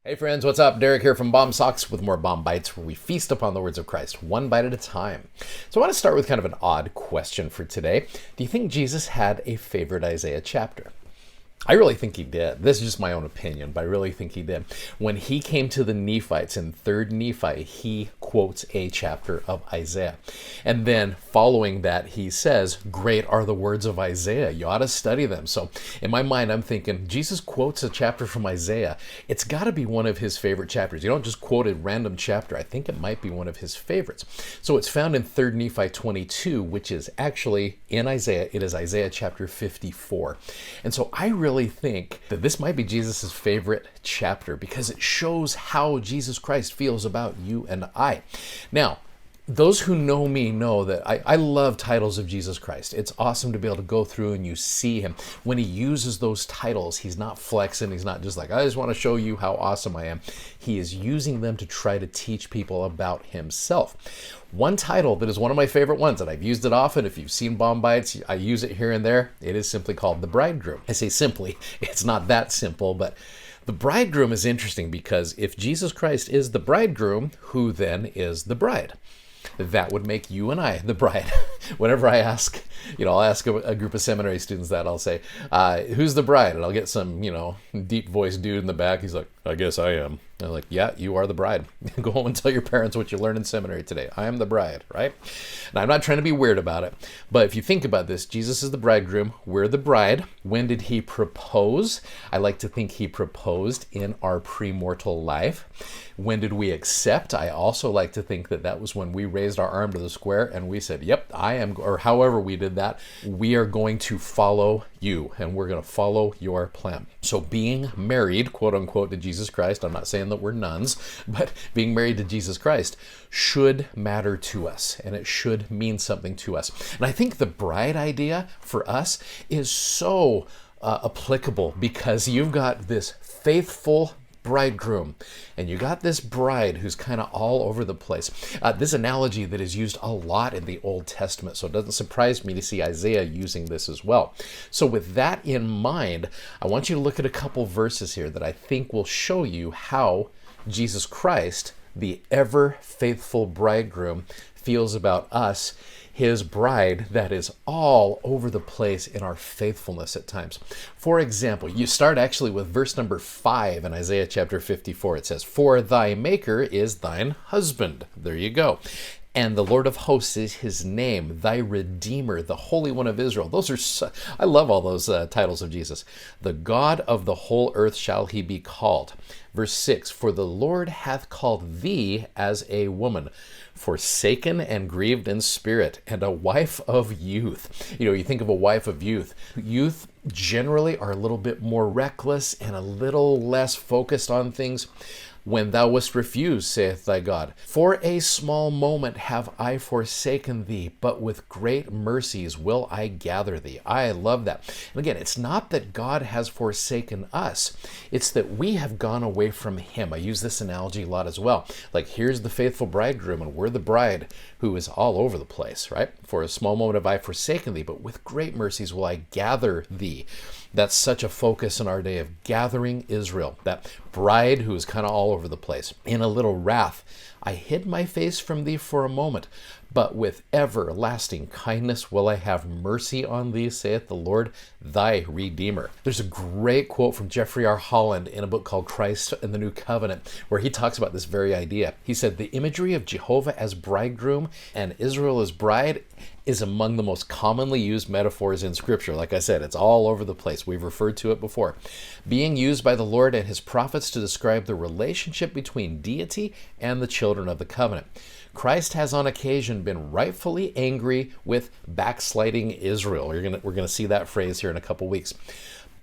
Hey friends, what's up? Derek here from Bomb Socks with more Bomb Bites, where we feast upon the words of Christ, one bite at a time. So I want to start with kind of an odd question for today. Do you think Jesus had a favorite Isaiah chapter? I really think he did. This is just my own opinion, but I really think he did. When he came to the Nephites in 3rd Nephi, he quotes a chapter of Isaiah. And then following that, he says, great are the words of Isaiah. You ought to study them. So in my mind, I'm thinking, Jesus quotes a chapter from Isaiah. It's got to be one of his favorite chapters. You don't just quote a random chapter. I think it might be one of his favorites. So it's found in 3rd Nephi 22, which is actually in Isaiah. It is Isaiah chapter 54. And so I really think that this might be Jesus's favorite chapter because it shows how Jesus Christ feels about you and I. Now, those who know me know that I love titles of Jesus Christ. It's awesome to be able to go through and you see him. When he uses those titles, he's not flexing. He's not just like, I just want to show you how awesome I am. He is using them to try to teach people about himself. One title that is one of my favorite ones, and I've used it often. If you've seen Bomb Bites, I use it here and there. It is simply called the bridegroom. I say simply, it's not that simple, but the bridegroom is interesting because if Jesus Christ is the bridegroom, who then is the bride? That would make you and I the bride. Whenever I ask, I'll ask a group of seminary students that, I'll say, who's the bride? And I'll get some, deep voiced dude in the back. He's like, I guess I am. And I'm like, yeah, you are the bride. Go home and tell your parents what you learned in seminary today. I am the bride, right? Now, I'm not trying to be weird about it, but if you think about this, Jesus is the bridegroom. We're the bride. When did he propose? I like to think he proposed in our premortal life. When did we accept? I also like to think that that was when we raised our arm to the square and we said, yep, I am, or however we did that, we are going to follow you and we're going to follow your plan. So being married, quote unquote, to Jesus Christ, I'm not saying that we're nuns, but being married to Jesus Christ should matter to us and it should mean something to us. And I think the bride idea for us is so applicable because you've got this faithful bridegroom and you got this bride who's kind of all over the place. This analogy that is used a lot in the Old Testament, so it doesn't surprise me to see Isaiah using this as well. So with that in mind, I want you to look at a couple verses here that I think will show you how Jesus Christ, the ever faithful bridegroom, feels about us, his bride that is all over the place in our faithfulness at times. For example, you start actually with verse number 5 in Isaiah chapter 54. It says, for thy maker is thine husband. There you go. And the Lord of hosts is his name, thy Redeemer, the Holy One of Israel. I love all those titles of Jesus. The God of the whole earth shall he be called. Verse 6, for the Lord hath called thee as a woman, forsaken and grieved in spirit, and a wife of youth. You think of a wife of youth. Youth generally are a little bit more reckless and a little less focused on things. When thou wast refused, saith thy God, for a small moment have I forsaken thee, but with great mercies will I gather thee. I love that. And again, it's not that God has forsaken us. It's that we have gone away from him. I use this analogy a lot as well. Like, here's the faithful bridegroom, and we're the bride who is all over the place, right? For a small moment have I forsaken thee, but with great mercies will I gather thee. That's such a focus in our day of gathering Israel, that bride who is kind of all over the place. In a little wrath, I hid my face from thee for a moment, but with everlasting kindness will I have mercy on thee, saith the Lord, thy Redeemer. There's a great quote from Jeffrey R. Holland in a book called Christ and the New Covenant, where he talks about this very idea. He said, the imagery of Jehovah as bridegroom and Israel as bride is among the most commonly used metaphors in Scripture. Like I said, it's all over the place. We've referred to it before. Being used by the Lord and his prophets to describe the relationship between deity and the children of the covenant. Christ has on occasion been rightfully angry with backsliding Israel. We're going to see that phrase here in a couple weeks.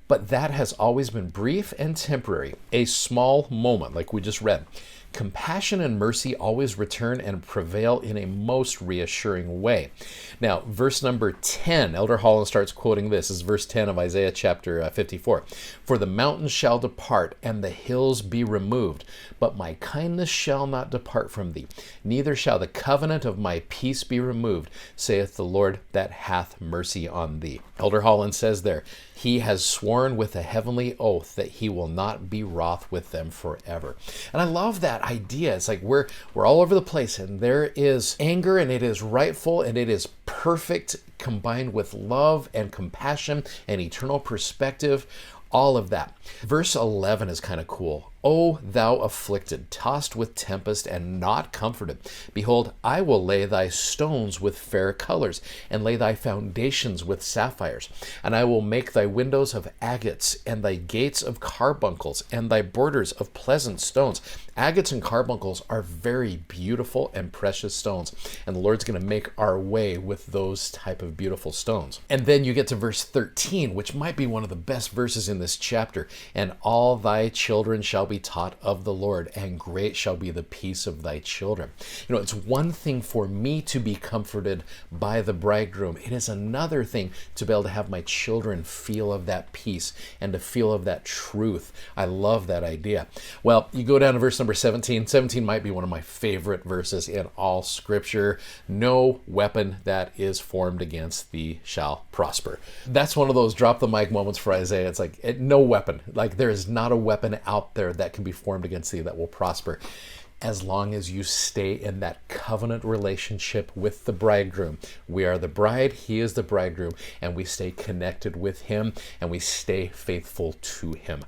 But that has always been brief and temporary, a small moment, like we just read. Compassion and mercy always return and prevail in a most reassuring way. Now, verse number 10, Elder Holland starts quoting this. This is verse 10 of Isaiah chapter 54. For the mountains shall depart and the hills be removed, but my kindness shall not depart from thee, neither shall the covenant of my peace be removed, saith the Lord that hath mercy on thee. Elder Holland says there, He has sworn with a heavenly oath that he will not be wroth with them forever. And I love that idea. It's like we're all over the place, and there is anger, and it is rightful, and it is perfect, combined with love and compassion and eternal perspective. All of that. Verse 11 is kind of cool. O thou afflicted, tossed with tempest, and not comforted. Behold, I will lay thy stones with fair colors, and lay thy foundations with sapphires. And I will make thy windows of agates, and thy gates of carbuncles, and thy borders of pleasant stones. Agates and carbuncles are very beautiful and precious stones, and the Lord's going to make our way with those type of beautiful stones. And then you get to verse 13, which might be one of the best verses in this chapter. And all thy children shall be taught of the Lord, and great shall be the peace of thy children. You know, it's one thing for me to be comforted by the bridegroom. It is another thing to be able to have my children feel of that peace and to feel of that truth. I love that idea. Well, you go down to verse number 17. 17 might be one of my favorite verses in all Scripture. No weapon that is formed against thee shall prosper. That's one of those drop the mic moments for Isaiah. It's like, no weapon. Like, there is not a weapon out there that can be formed against thee that will prosper, as long as you stay in that covenant relationship with the bridegroom. We are the bride, he is the bridegroom, and we stay connected with him, and we stay faithful to him.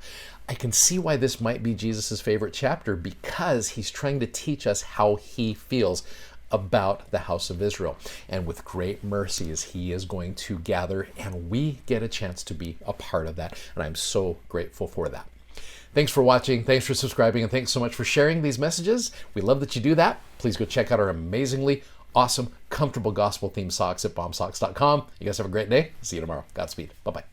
I can see why this might be Jesus' favorite chapter, because he's trying to teach us how he feels about the house of Israel. And with great mercies, he is going to gather, and we get a chance to be a part of that. And I'm so grateful for that. Thanks for watching, thanks for subscribing, and thanks so much for sharing these messages. We love that you do that. Please go check out our amazingly awesome, comfortable gospel-themed socks at BOM-BITES.com. You guys have a great day. See you tomorrow. Godspeed. Bye-bye.